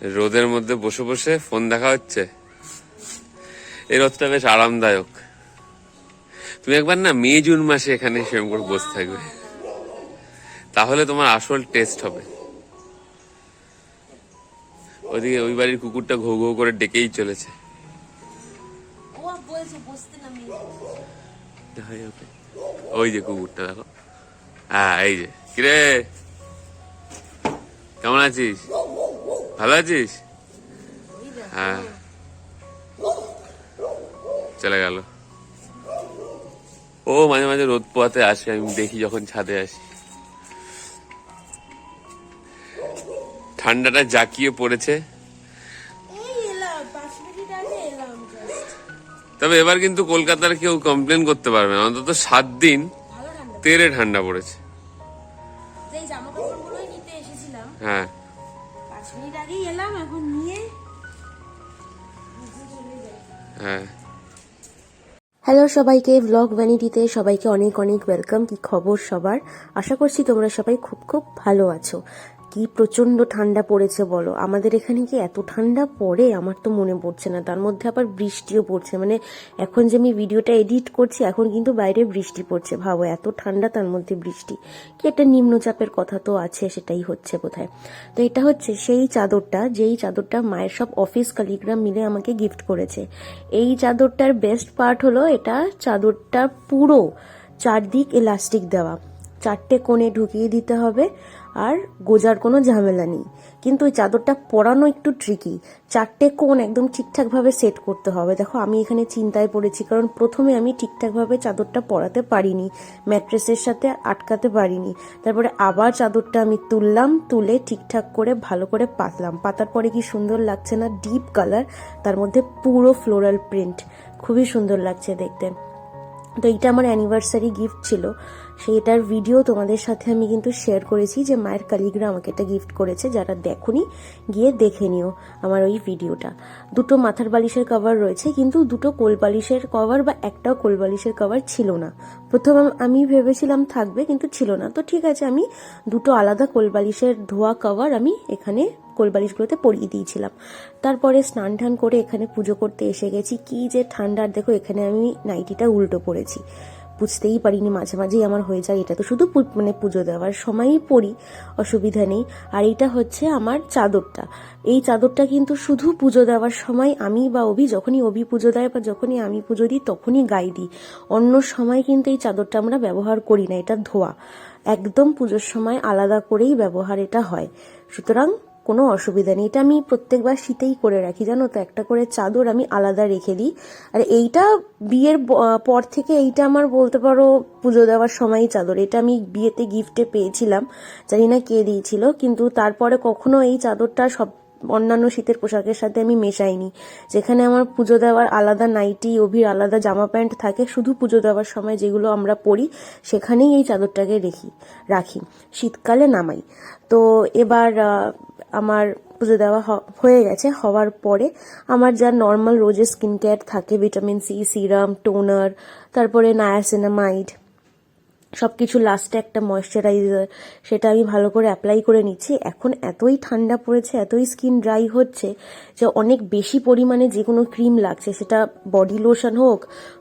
রোদের মধ্যে বসে বসে ফোন দেখা হচ্ছে। এই রোদটা বেশ আরামদায়ক। তুমি একবার না মে জুন মাসে এখানে সেরকম করে বসে থাকবে, তাহলে তোমার আসল টেস্ট হবে। ওইদিকে ওই বাড়ির কুকুরটা ঘৌ ঘৌ করে ডেকেই চলেছে। ওই যে কুকুরটা দেখো, হ্যাঁ এই যে। কিরে, কেমন আছিস? ভালো আছিস? হ্যাঁ, চলে গেল। ও মাঝে মাঝে রোদ পোয়াতে আসে, আমি দেখি যখন ছাদে আসি। ঠান্ডাটা জাকিয়ে পড়েছে, তবে এবার কিন্তু কলকাতার কেউ কমপ্লেন করতে পারবে না। অন্তত 7 দিন তেরে ঠান্ডা পড়েছে। হ্যাঁ, হ্যাঁ। হ্যালো সবাইকে, ব্লগ ভ্যানিটিতে সবাইকে অনেক অনেক ওয়েলকাম। কি খবর সবার? আশা করছি তোমরা সবাই খুব খুব ভালো আছো। কি প্রচন্ড ঠান্ডা পড়েছে বলো। আমাদের এখানে কি এত ঠান্ডা পড়ে আমার তো মনে পড়ছে না। তার মধ্যে আবার বৃষ্টিও পড়ছে। মানে এখন যে আমি ভিডিওটা এডিট করছি এখন কিন্তু বাইরে বৃষ্টি পড়ছে। ভাবো, এত ঠান্ডা তার মধ্যে বৃষ্টি। কি একটা নিম্নচাপের কথা তো আছে, সেটাই হচ্ছে বোধহয়। তো এটা হচ্ছে সেই চাদরটা, যেই চাদরটা মায়ের সব অফিস কালিগরা মিলে আমাকে গিফট করেছে। এই চাদরটার বেস্ট পার্ট হলো এটা চাদরটা পুরো চারদিক ইলাস্টিক দেওয়া, 4টে কোণে ঢুকিয়ে দিতে হবে, আর গোজার কোনো ঝামেলা নেই। কিন্তু ওই চাদরটা পরানো একটু ট্রিকি। 4টে কোণ একদম ঠিকঠাকভাবে সেট করতে হবে। দেখো আমি এখানে চিন্তায় পড়েছি, কারণ প্রথমে আমি ঠিকঠাকভাবে চাদরটা পরাতে পারিনি, ম্যাট্রেসের সাথে আটকাতে পারিনি। তারপরে আবার চাদরটা আমি তুললাম, তুলে ঠিকঠাক করে ভালো করে পাতলাম। পাতার পরে কি সুন্দর লাগছে না, ডিপ কালার, তার মধ্যে পুরো ফ্লোরাল প্রিন্ট, খুবই সুন্দর লাগছে দেখতে। তো এইটা আমার অ্যানিভার্সারি গিফট ছিল, সেইটার ভিডিও তোমাদের সাথে আমি কিন্তু শেয়ার করেছি, যে মায়ের কালিগরা আমাকে এটা গিফট করেছে। যারা দেখোনি গিয়ে দেখে নিও আমার ওই ভিডিওটা। 2টো মাথার বালিশের কভার রয়েছে, কিন্তু 2টো কোল বালিশের কভার বা একটাও কোল বালিশের কভার ছিল না। প্রথম আমি ভেবেছিলাম থাকবে, কিন্তু ছিল না। তো ঠিক আছে, আমি 2টো আলাদা কোল বালিশের ধোয়া কভার আমি এখানে কোলবালিশগুলোতে পরিয়ে দিয়েছিলাম। তারপরে স্নান টান করে এখানে পুজো করতে এসে গেছি। কি যে ঠান্ডা! দেখো এখানে আমি নাইটিটা উল্টো পরেছি, বুঝতেই পারিনি, মাঝে মাঝেই আমার হয়ে যায়। এটা তো শুধু মানে পুজো দেওয়ার সময়ই পরি, অসুবিধা নেই। আর এইটা হচ্ছে আমার চাদরটা। এই চাদরটা কিন্তু শুধু পুজো দেওয়ার সময় আমি বা অভি, যখনই অভি পুজো দেয় বা যখনই আমি পুজো দিই তখনই গায়ে দিই। অন্য সময় কিন্তু এই চাদরটা আমরা ব্যবহার করি না, এটা ধোয়া। একদম পুজোর সময় আলাদা করেই ব্যবহার এটা হয়, সুতরাং কোনো অসুবিধা নেই। এটা আমি প্রত্যেকবার শীতেই করে রাখি, জানো তো, একটা করে চাদর আমি আলাদা রেখে দিই। আর এইটা বিয়ের পর থেকে এইটা আমার বলতে পারো পুজো দেওয়ার সময়ই চাদর। এটা আমি বিয়েতে গিফটে পেয়েছিলাম, জানি না কে দিয়েছিল, কিন্তু তারপরে কখনো এই চাদরটা সব অন্যান্য শীতের পোশাকের সাথে আমি মেশাইনি। যেখানে আমার পুজো দেওয়ার আলাদা নাইটি, অভির আলাদা জামা প্যান্ট থাকে, শুধু পুজো দেওয়ার সময় যেগুলো আমরা পরি সেখানেই এই চাদরটাকে রাখি, শীতকালে নামাই। তো এবার আমার পুজো দেওয়া হয়ে গেছে। হওয়ার পরে আমার যা নর্মাল রোজের স্কিন কেয়ার থাকে, ভিটামিন সি সিরাম, টোনার, তারপরে নায়াসিনামাইড, সবকিছু লাস্টে একটা ময়শ্চারাইজার, সেটা আমি ভালো করে অ্যাপ্লাই করে নিচ্ছি। এখন এতই ঠান্ডা পড়েছে, এতই স্কিন ড্রাই হচ্ছে যে অনেক বেশি পরিমাণে যে কোনো ক্রিম লাগছে, সেটা বডি লোশন হোক,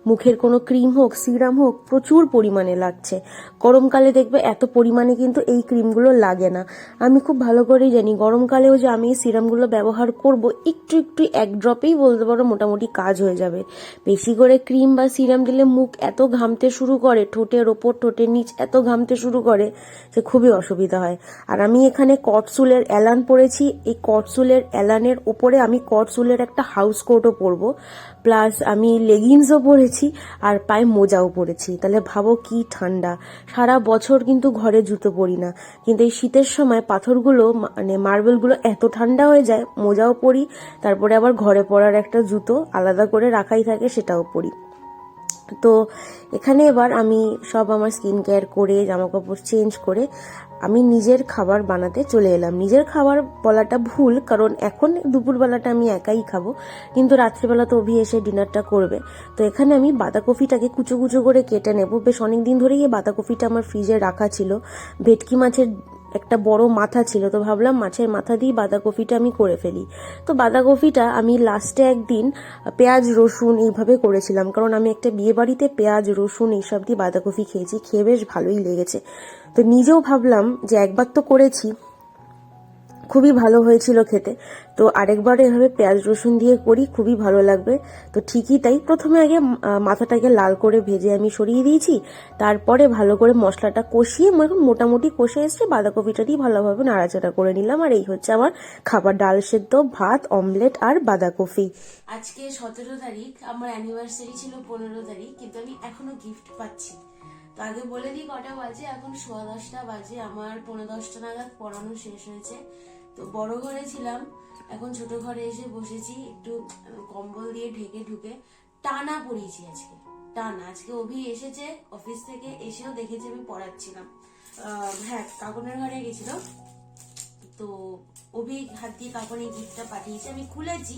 মুখের কোনো ক্রিম হোক, সিরাম হোক, প্রচুর পরিমাণে লাগছে। গরমকালে দেখবে এত পরিমাণে কিন্তু এই ক্রিমগুলো লাগে না। আমি খুব ভালো করেই জানি গরমকালেও যে আমি এই সিরামগুলো ব্যবহার করব, একটু একটু এক ড্রপেই বলতে পারো মোটামুটি কাজ হয়ে যাবে। বেশি করে ক্রিম বা সিরাম দিলে মুখ এত ঘামতে শুরু করে, ঠোঁটের ওপর ঠোঁটের নিচ এত ঘামতে শুরু করে যে খুবই অসুবিধা হয়। আর আমি এখানে কটসুলের অ্যালান পরেছি। এই কটসুলের অ্যালানের ওপরে আমি কটসুলের একটা হাউস কোটও পরবো, প্লাস আমি লেগিংসও পরেছি, আর পায়ে মোজাও পরেছি। তাহলে ভাবো কি ঠান্ডা! সারা বছর কিন্তু ঘরে জুতো পরি না, কিন্তু এই শীতের সময় পাথরগুলো মানে মার্বেলগুলো এত ঠান্ডা হয়ে যায়, মোজাও পরি, তারপরে আবার ঘরে পরার একটা জুতো আলাদা করে রাখাই থাকে, সেটাও পরি। তো এখানে এবার আমি সব আমার স্কিন কেয়ার করে জামা কাপড় চেঞ্জ করে আমি নিজের খাবার বানাতে চলে এলাম। নিজের খাবার বলাটা ভুল, কারণ এখন দুপুরবেলাটা আমি একাই খাবো, কিন্তু রাত্রিবেলা তো অভি এসে ডিনারটা করবে। তো এখানে আমি বাঁধাকপিটাকে কুচো কুচো করে কেটে নেব। বেশ অনেকদিন ধরেই এই বাঁধাকপিটা আমার ফ্রিজে রাখা ছিল। ভেটকি মাছের একটা বড় মাথা ছিল, তো ভাবলাম মাছের মাথা দিয়ে বাঁধাকপিটা আমি করে ফেলি। তো বাঁধাকপিটা আমি লাস্টে একদিন পেঁয়াজ রসুন এইভাবে করেছিলাম, কারণ আমি একটা বিয়ে বাড়িতে পেঁয়াজ রসুন এইসব দিয়ে বাঁধাকপি খেয়েছি, খেয়ে বেশ ভালোই লেগেছে। তো নিজেও ভাবলাম যে একবার তো করেছি, খুবই ভালো হয়েছিল খেতে, তো আরেকবার এভাবে পেঁয়াজ রসুন দিয়ে করি, খুবই ভালো লাগবে। তো ঠিকই তাই, প্রথমে আগে মাথাটাকে লাল করে ভেজে আমি সরিয়ে দিয়েছি, তারপরে ভালো করে মশলাটা কষিয়ে মোটামুটি কষে এসে বাঁধাকপিটা দিয়ে ভালোভাবে নাড়াচাড়া করে নিলাম। আর এই হচ্ছে আমার খাবার, ডাল সেদ্ধ, ভাত, অমলেট আর বাঁধাকপি। আজকে 17 তারিখ, আমার অ্যানিভার্সারি ছিল 15 তারিখ, কিন্তু আমি এখনো গিফট পাচ্ছি। তো আগে বলে দিই কটা বাজে, এখন 10:15 বাজে, আমার 10:15 নাগাদ পড়ানো শেষ হয়েছে। তো বড় ঘরে ছিলাম, এখন ছোট ঘরে এসে বসেছি, একটু কম্বল দিয়ে ঢেকে ঢুকে টানা পড়িয়েছি আজকে, টানা। আজকে অভি এসেছে অফিস থেকে, এসেও দেখেছে আমি পড়াচ্ছিলাম। হ্যাঁ, কাকুনের ঘরে গেছিল, তো অভি হাত দিয়ে কাকুন এই গিফটটা পাঠিয়েছে, আমি খুলেছি।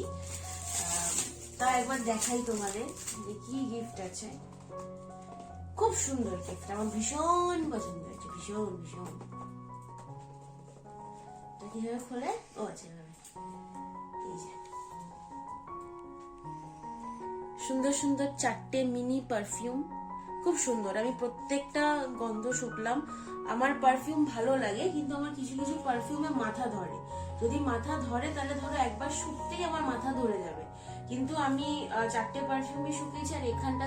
তা একবার দেখাই তোমাদের যে কি গিফট আছে। খুব সুন্দর গিফট, আমার ভীষণ পছন্দ হয়েছে, ভীষণ ভীষণ। তো কিভাবে খোলে? ও আচ্ছা, এই যে সুন্দর সুন্দর 4টে মিনি পারফিউম, খুব সুন্দর। আমি প্রত্যেকটা গন্ধ শুকলাম। আমার পারফিউম ভালো লাগে, কিন্তু আমার কিছু কিছু পারফিউমে মাথা ধরে। যদি মাথা ধরে তাহলে ধরো একবার শুকতেই আমার মাথা ধরে যাবে, কিন্তু আমি 4টে পারফিউমই শুকিয়েছি, আর এখানটা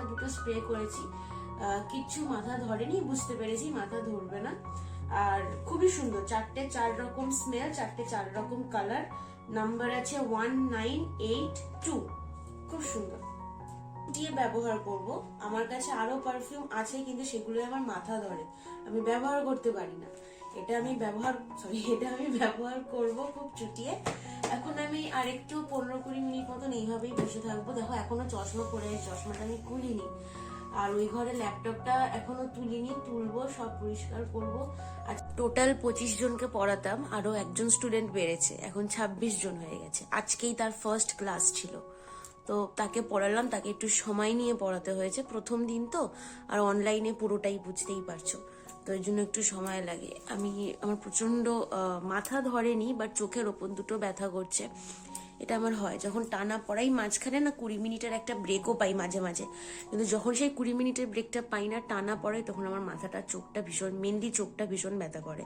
দুটো স্প্রে করেছি, কিচ্ছু মাথা ধরেনি। বুঝতে পেরেছি মাথা ধরবে না। আর খুবই সুন্দর, 4টে 4 রকম স্মেল, 4টে 4 রকম কালার, নাম্বার আছে 1982, খুব সুন্দর। দিয়ে ব্যবহার করব। আমার কাছে আরো পারফিউম আছে, কিন্তু সেগুলো আমার মাথা ধরে, আমি ব্যবহার করতে পারি না। এটা আমি ব্যবহার করব খুব চুটিয়ে। এখন আমি আরেকটু 15-20 মিনিট মতন এইভাবেই বসে থাকবো। দেখো এখনো চশমা পরে, চশমাটা আমি খুলিনি, আর ওই ঘরে ল্যাপটপটা এখনো তুলিনি, তুলবো, সব পরিষ্কার করব। আর টোটাল 25 জনকে পড়াতাম, আরো একজন স্টুডেন্ট বেড়েছে, এখন 26 জন হয়ে গেছে। আজকেই তার ফার্স্ট ক্লাস ছিল, তো তাকে পড়ালাম, তাকে একটু সময় নিয়ে পড়াতে হয়েছে, প্রথম দিন তো, আর অনলাইনে পুরোটাই বুঝতেই পারছো, তো এই জন্য একটু সময় লাগে। আমার প্রচন্ড মাথা ধরেনি, বাট চোখের ওপর দুটো ব্যথা করছে। এটা আমার হয় যখন টানা পড়াই, মাঝখানে না 20 মিনিটের একটা ব্রেকও পাই মাঝে মাঝে, কিন্তু যখন সেই 20 মিনিটের ব্রেকটা পাই না, টানা পড়াই, তখন আমার মাথাটা, চোখটা ভীষণ, মেনলি চোখটা ভীষণ ব্যথা করে।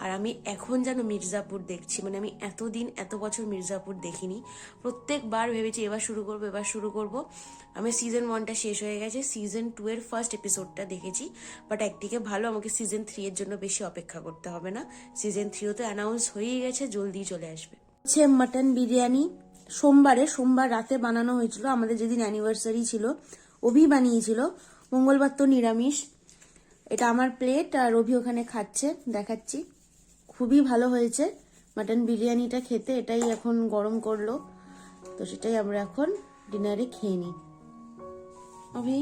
আর আমি এখন যেন মির্জাপুর দেখছি, মানে আমি এতদিন এত বছর মির্জাপুর দেখিনি। প্রত্যেকবার ভেবেছি এবার শুরু করব। আমি সিজন 1টা শেষ হয়ে গেছে, সিজন 2 এর ফার্স্ট এপিসোডটা দেখেছি, বাট একদিকে ভালো, আমাকে সিজন 3 এর জন্য বেশি অপেক্ষা করতে হবে না। সিজন 3 তো অ্যানাউন্স হয়েই গেছে, জলদি চলে আসবে। হচ্ছে মাটন বিরিয়ানি, সোমবার রাতে বানানো হয়েছিল, আমাদের যেদিন অ্যানিভার্সারি ছিল, অভি বানিয়েছিল। মঙ্গলবার তো নিরামিষ। এটা আমার প্লেট, আর অভি ওখানে খাচ্ছে, দেখাচ্ছি। খুবই ভালো হয়েছে মাটন বিরিয়ানিটা খেতে, এটাই এখন গরম করলো, তো সেটাই আমরা এখন ডিনারে খেয়ে নিই। অভি,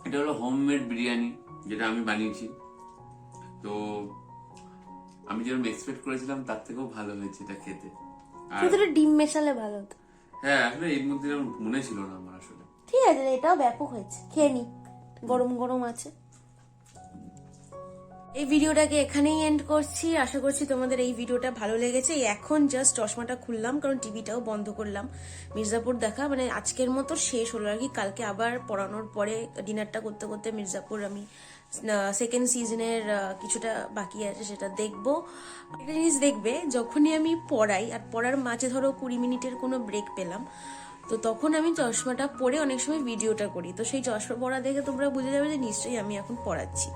এটা হলো হোমমেড বিরিয়ানি, যেটা আমি বানিয়েছি। তো আমি যেরকম এক্সপেক্ট করেছিলাম তার থেকেও ভালো হয়েছে এটা খেতে। আর ভিতরে ডিম মেশালে ভালো হতো। হ্যাঁ, আসলে এর মধ্যে এরকম মনে ছিল না আমার আসলে। ঠিক আছে, এটাও ব্যাপক হয়েছে, খেয়ে নি, গরম গরম আছে। এই ভিডিওটাকে এখানেই এন্ড করছি। আশা করছি তোমাদের এই ভিডিওটা ভালো লেগেছে। এখন জাস্ট চশমাটা খুললাম, কারণ টিভিটাও বন্ধ করলাম। মির্জাপুর দেখা মানে আজকের মতো শেষ হলো আর কি। কালকে আবার পড়ানোর পরে ডিনারটা করতে করতে মির্জাপুর আমি সেকেন্ড সিজনের কিছুটা বাকি আছে, সেটা দেখবো। একটা জিনিস দেখবে, যখনই আমি পড়াই, আর পড়ার মাঝে ধরো 20 মিনিটের কোনো ব্রেক পেলাম, তো তখন আমি চশমাটা পরে অনেক সময় ভিডিওটা করি, তো সেই চশমা পরা দেখে তোমরা বুঝে যাবে যে নিশ্চয়ই আমি এখন পড়াচ্ছি।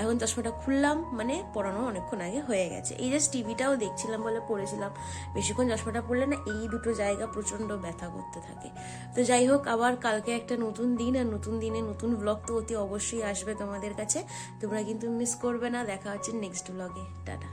এখন চশমাটা খুললাম মানে পড়ানো অনেকক্ষণ আগে হয়ে গেছে। এই জাস্ট টিভিটাও দেখছিলাম বলে পড়েছিলাম। বেশিক্ষণ চশমাটা পড়লে না এই দুটো জায়গা প্রচন্ড ব্যথা করতে থাকে। তো যাই হোক, আবার কালকে একটা নতুন দিন, আর নতুন দিনে নতুন ব্লগ তো অতি অবশ্যই আসবে তোমাদের কাছে, তোমরা কিন্তু মিস করবে না। দেখা হচ্ছে নেক্সট ব্লগে, টাটা।